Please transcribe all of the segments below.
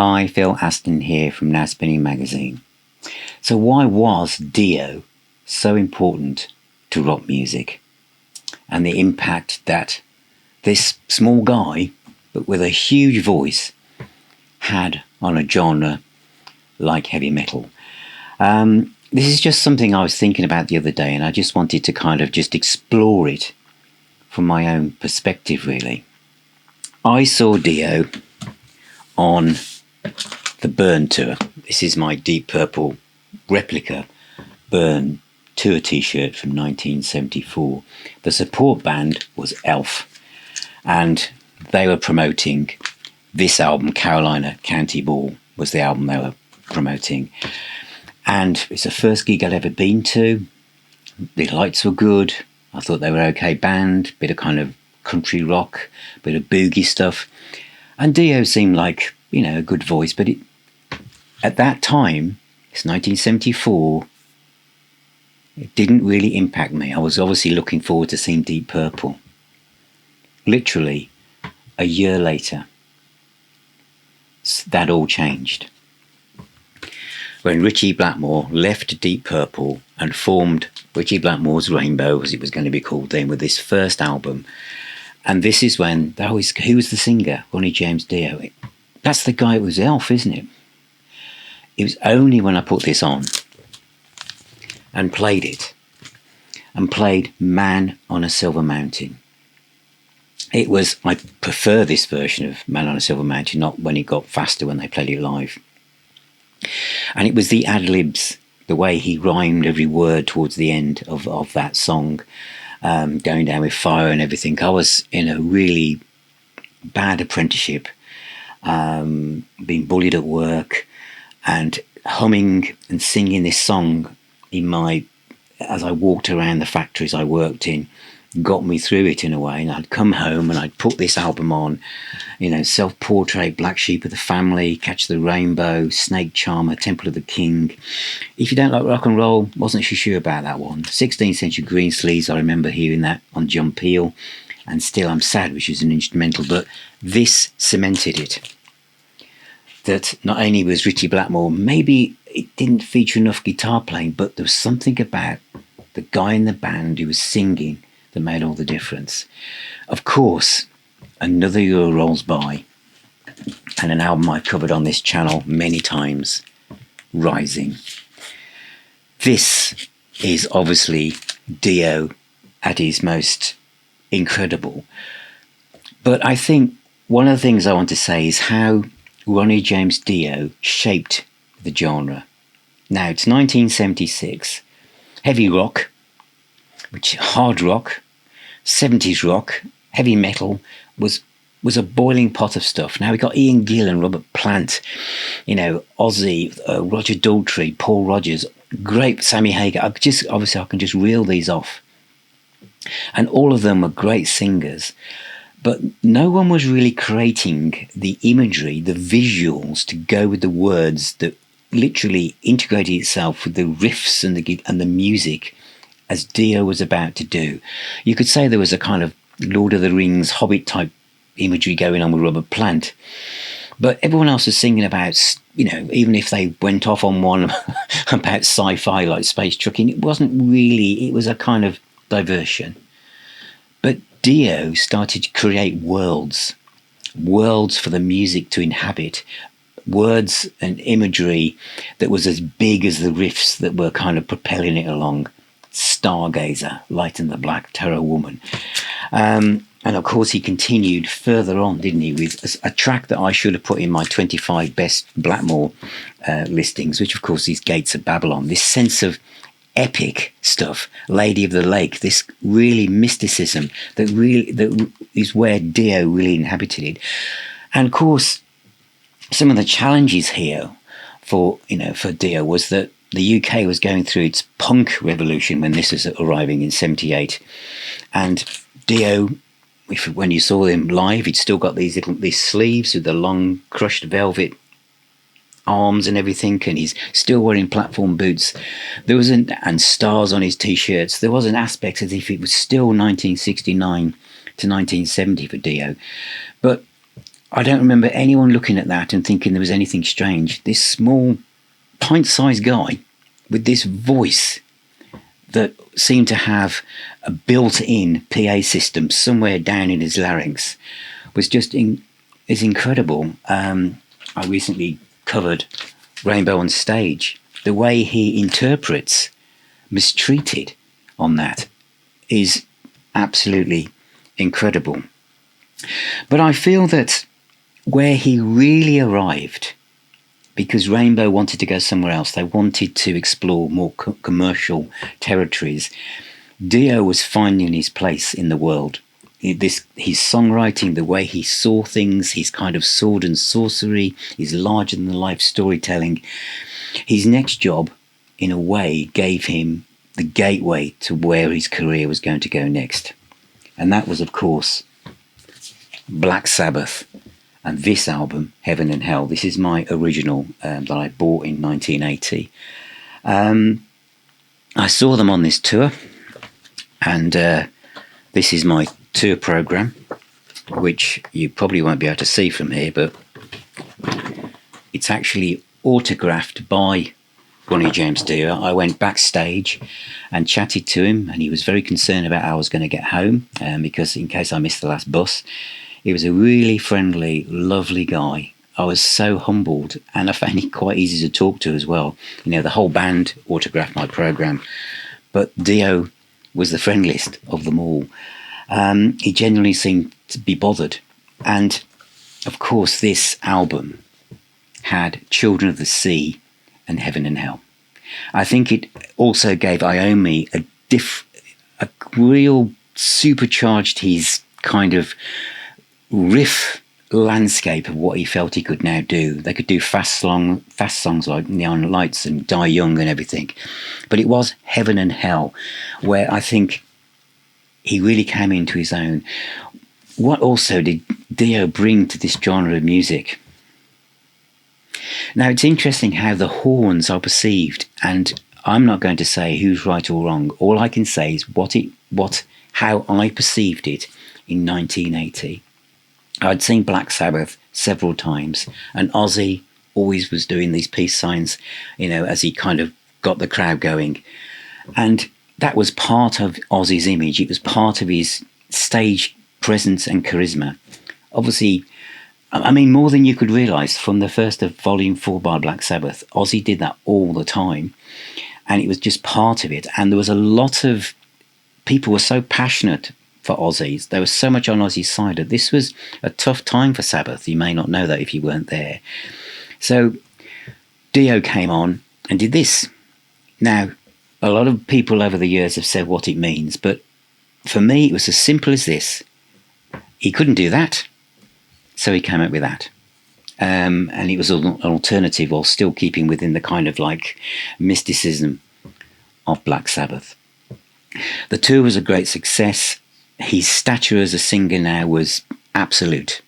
Hi, Phil Aston here from Now Spinning Magazine. So why was Dio so important to rock music and the impact that this small guy, but with a huge voice, had on a genre like heavy metal? This is just something I was thinking about the other day, and I just wanted to kind of just explore it from my own perspective, really. I saw Dio on the Burn tour. This is my Deep Purple replica Burn tour t-shirt from 1974. The support band was Elf, and they were promoting this album. Carolina County Ball was the album they were promoting, and it's the first gig I'd ever been to. The lights were good. I thought they were okay band, bit of kind of country rock, bit of boogie stuff, and Dio seemed like, you know, a good voice. But at that time, it's 1974, it didn't really impact me. I was obviously looking forward to seeing Deep Purple. Literally a year later, that all changed when Ritchie Blackmore left Deep Purple and formed Ritchie Blackmore's Rainbow, as it was going to be called then, with this first album. And this is when, who was the singer? Ronnie James Dio. That's the guy who was Elf, isn't it? It was only when I put this on and played it, and played Man on a Silver Mountain. I prefer this version of Man on a Silver Mountain, not when it got faster when they played it live. And it was the ad-libs, the way he rhymed every word towards the end of that song, going down with fire and everything. I was in a really bad apprenticeship, being bullied at work, and humming and singing this song as I walked around the factories I worked in, got me through it in a way. And I'd come home and I'd put this album on, you know, Self-Portrait, Black Sheep of the Family, Catch the Rainbow, Snake Charmer, Temple of the King. If You Don't Like Rock and Roll, wasn't so sure about that one. 16th Century Greensleeves, I remember hearing that on John Peel, and Still I'm Sad, which is an instrumental, but this cemented it. That not only was Ritchie Blackmore, maybe it didn't feature enough guitar playing, but there was something about the guy in the band who was singing that made all the difference. Of course, another year rolls by, and an album I've covered on this channel many times, Rising. This is obviously Dio at his most incredible. But I think one of the things I want to say is how Ronnie James Dio shaped the genre. Now, it's 1976. Heavy rock, which hard rock, 70s rock, heavy metal was a boiling pot of stuff. Now we got Ian Gill and Robert Plant, you know, Ozzy, Roger Daltrey, Paul Rodgers, great Sammy Hagar. I can just reel these off. And all of them were great singers. But no one was really creating the imagery, the visuals to go with the words that literally integrated itself with the riffs and the music, as Dio was about to do. You could say there was a kind of Lord of the Rings, Hobbit type imagery going on with Robert Plant. But everyone else was singing about, you know, even if they went off on one about sci-fi like space trucking, it was a kind of diversion. But Dio started to create worlds for the music to inhabit, words and imagery that was as big as the riffs that were kind of propelling it along. Stagazer, Light in the Black, Terror Woman. And of course he continued further on, didn't he, with a track that I should have put in my 25 best Blackmore listings, which of course is Gates of Babylon. This sense of epic stuff, Lady of the Lake, this really mysticism that is where Dio really inhabited it. And of course, some of the challenges here for Dio was that the UK was going through its punk revolution when this was arriving in 78. And Dio, when you saw him live, he'd still got these sleeves with the long crushed velvet arms and everything, and he's still wearing platform boots. And stars on his t-shirts. There was an aspect as if it was still 1969 to 1970 for Dio. But I don't remember anyone looking at that and thinking there was anything strange. This small, pint-sized guy with this voice that seemed to have a built-in PA system somewhere down in his larynx was just is incredible. I recently covered Rainbow on Stage. The way he interprets Mistreated on that is absolutely incredible. But I feel that where he really arrived, because Rainbow wanted to go somewhere else, they wanted to explore more commercial territories, Dio was finding his place in the world. His songwriting, the way he saw things, his kind of sword and sorcery, his larger-than-life storytelling. His next job, in a way, gave him the gateway to where his career was going to go next. And that was, of course, Black Sabbath and this album, Heaven and Hell. This is my original that I bought in 1980. I saw them on this tour, and this is my tour program, which you probably won't be able to see from here, but it's actually autographed by Ronnie James Dio. I went backstage and chatted to him, and he was very concerned about how I was going to get home, because in case I missed the last bus. He was a really friendly, lovely guy. I was so humbled, and I found it quite easy to talk to as well. You know, the whole band autographed my program, but Dio was the friendliest of them all. He genuinely seemed to be bothered. And, of course, this album had Children of the Sea and Heaven and Hell. I think it also gave Iommi a real supercharged his kind of riff landscape of what he felt he could now do. They could do fast songs like Neon Lights and Die Young and everything. But it was Heaven and Hell where I think he really came into his own. What also did Dio bring to this genre of music? Now, it's interesting how the horns are perceived, and I'm not going to say who's right or wrong. All I can say is how I perceived it in 1980. I'd seen Black Sabbath several times, and Ozzy always was doing these peace signs, you know, as he kind of got the crowd going. And that was part of Ozzy's image. It was part of his stage presence and charisma. Obviously, I mean, more than you could realise from the first of Volume 4 by Black Sabbath, Ozzy did that all the time. And it was just part of it. And there was a lot of people were so passionate for Ozzy. There was so much on Ozzy's side that this was a tough time for Sabbath. You may not know that if you weren't there. So Dio came on and did this. Now, a lot of people over the years have said what it means, but for me, it was as simple as this. He couldn't do that, so he came up with that. And it was an alternative while still keeping within the kind of like mysticism of Black Sabbath. The tour was a great success. His stature as a singer now was absolute.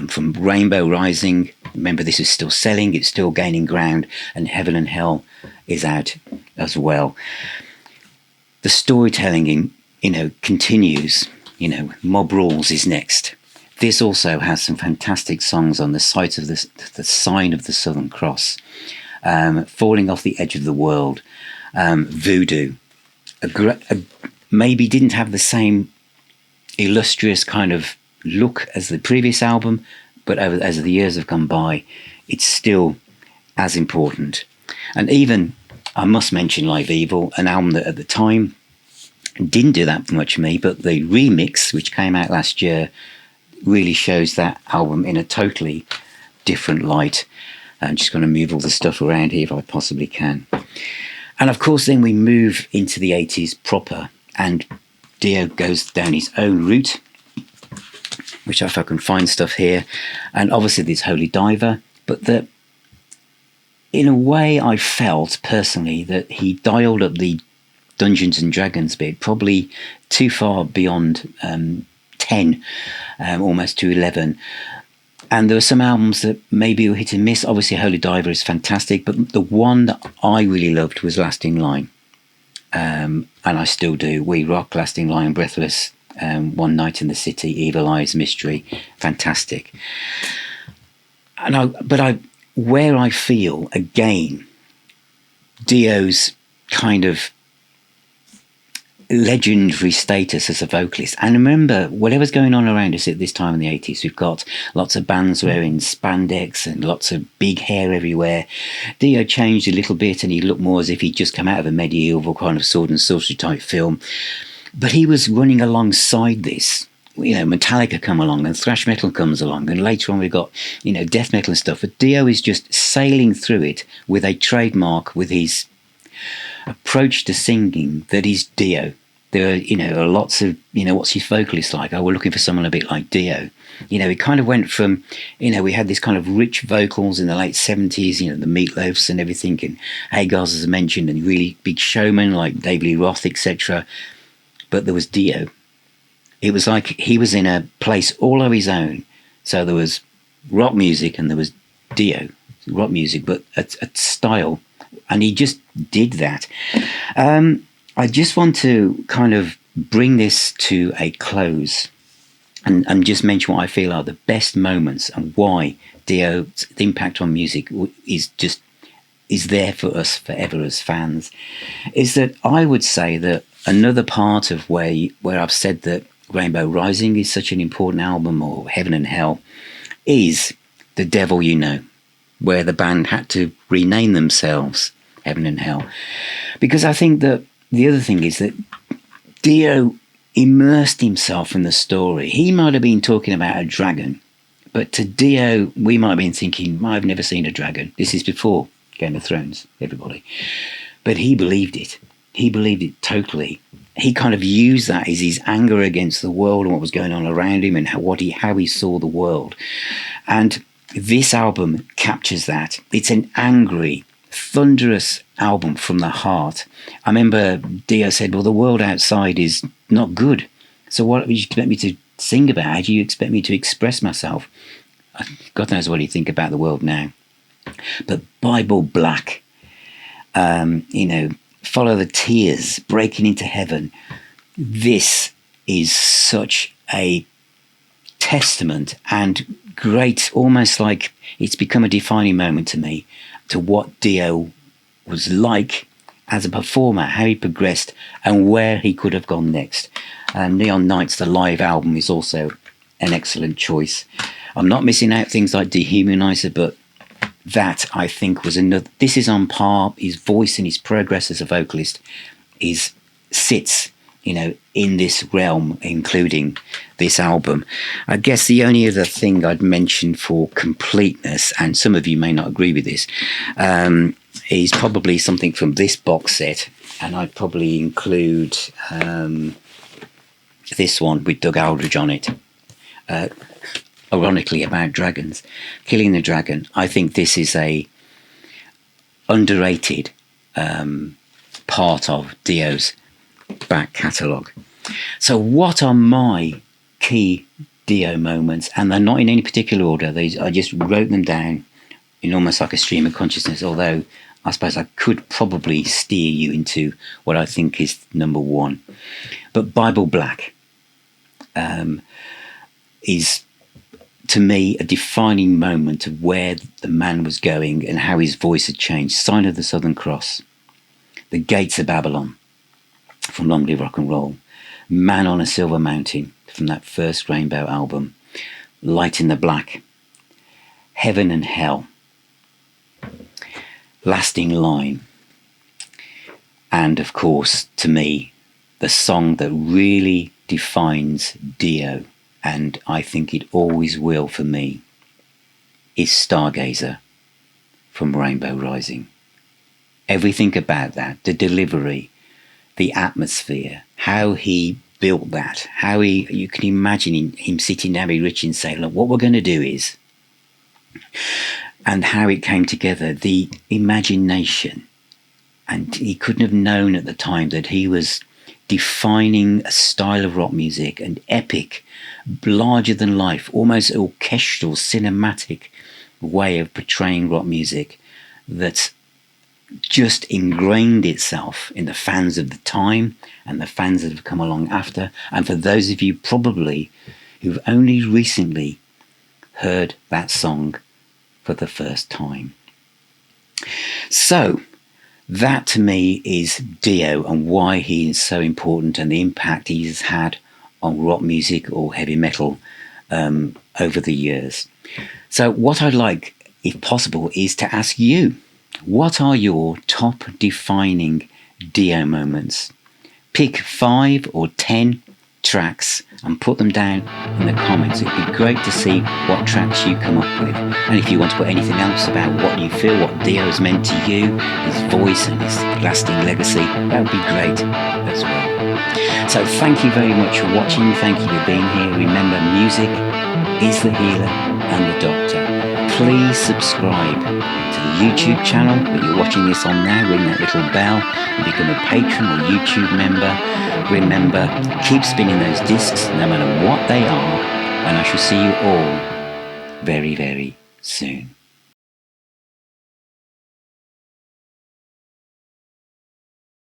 From Rainbow Rising, remember this is still selling, it's still gaining ground, and Heaven and Hell is out as well. The storytelling, continues. Mob Rules is next. This also has some fantastic songs on the site of the sign of the Southern Cross, Falling Off the Edge of the World, Voodoo. Maybe didn't have the same illustrious kind of look as the previous album, but as the years have gone by, it's still as important. And even, I must mention Live Evil, an album that at the time didn't do that much for me, but the remix, which came out last year, really shows that album in a totally different light. I'm just going to move all the stuff around here if I possibly can. And of course, then we move into the 80s proper, and Dio goes down his own route, which if I can find stuff here. And obviously there's Holy Diver, but in a way I felt personally that he dialed up the Dungeons and Dragons bit probably too far beyond 10, almost to 11. And there were some albums that maybe were hit and miss. Obviously Holy Diver is fantastic, but the one that I really loved was Last in Line. And I still do. We Rock, Last in Line, Breathless, One Night in the City, Evil Eyes, Mystery, fantastic. where I feel again Dio's kind of legendary status as a vocalist. And remember, whatever's going on around us at this time in the 80s, we've got lots of bands wearing spandex and lots of big hair everywhere. Dio changed a little bit and he looked more as if he'd just come out of a medieval kind of sword and sorcery type film. But he was running alongside this. Metallica come along and thrash metal comes along, and later on we've got, death metal and stuff. But Dio is just sailing through it with a trademark, with his approach to singing that is Dio. There are, lots of, what's his vocalist like? Oh, we're looking for someone a bit like Dio. It kind of went from, we had this kind of rich vocals in the late 70s, the Meatloafs and everything, and Hagar's, as I mentioned, and really big showmen like David Lee Roth, etc. But there was Dio. It was like he was in a place all of his own. So there was rock music and there was Dio, rock music, but a style. And he just did that. I just want to kind of bring this to a close and just mention what I feel are the best moments and why Dio's impact on music is there for us forever as fans. Is that I would say that another part of where I've said that Rainbow Rising is such an important album, or Heaven and Hell, is The Devil You Know, where the band had to rename themselves Heaven and Hell. Because I think that the other thing is that Dio immersed himself in the story. He might have been talking about a dragon, but to Dio, we might have been thinking, I've never seen a dragon. This is before Game of Thrones, everybody. But he believed it. He believed it totally. He kind of used that as his anger against the world and what was going on around him and how he saw the world. And this album captures that. It's an angry, thunderous album from the heart. I remember Dio said, well, the world outside is not good. So what do you expect me to sing about? How do you expect me to express myself? God knows what you think about the world now. But Bible Black, Follow the Tears, Breaking into Heaven. This is such a testament and great, almost like it's become a defining moment to me, to what Dio was like as a performer, how he progressed and where he could have gone next. Neon Nights, the live album, is also an excellent choice. I'm not missing out things like Dehumanizer, but that, I think, was another. This is on par. His voice and his progress as a vocalist sits, in this realm, including this album. I guess the only other thing I'd mention for completeness, and some of you may not agree with this, is probably something from this box set, and I'd probably include this one with Doug Aldridge on it. Ironically, about dragons, Killing the Dragon. I think this is a underrated part of Dio's back catalogue. So what are my key Dio moments? And they're not in any particular order. I just wrote them down in almost like a stream of consciousness, although I suppose I could probably steer you into what I think is number one. But Bible Black is, to me, a defining moment of where the man was going and how his voice had changed. Sign of the Southern Cross, The Gates of Babylon from Long Live Rock and Roll, Man on a Silver Mountain from that first Rainbow album, Light in the Black, Heaven and Hell, Lasting Line, and of course, to me, the song that really defines Dio, and I think it always will for me, is Stargazer from Rainbow Rising. Everything about that, the delivery, the atmosphere, how he built that, you can imagine him sitting down with Rich and saying, look, what we're going to do is, and how it came together, the imagination. And he couldn't have known at the time that he was defining a style of rock music, an epic, larger than life, almost orchestral, cinematic way of portraying rock music that just ingrained itself in the fans of the time and the fans that have come along after. And for those of you probably who've only recently heard that song for the first time. So that to me is Dio and why he is so important and the impact he's had on rock music or heavy metal over the years. So what I'd like, if possible, is to ask you, what are your top defining Dio moments? Pick 5 or 10 tracks and put them down in the comments. It'd be great to see what tracks you come up with. And if you want to put anything else about what you feel, what Dio has meant to you, his voice and his lasting legacy, that would be great as well. So thank you very much for watching. Thank you for being here. Remember, music is the healer and the doctor. Please subscribe to the YouTube channel that you're watching this on now. Ring that little bell and become a patron or YouTube member. Remember, keep spinning those discs no matter what they are, and I shall see you all very, very soon.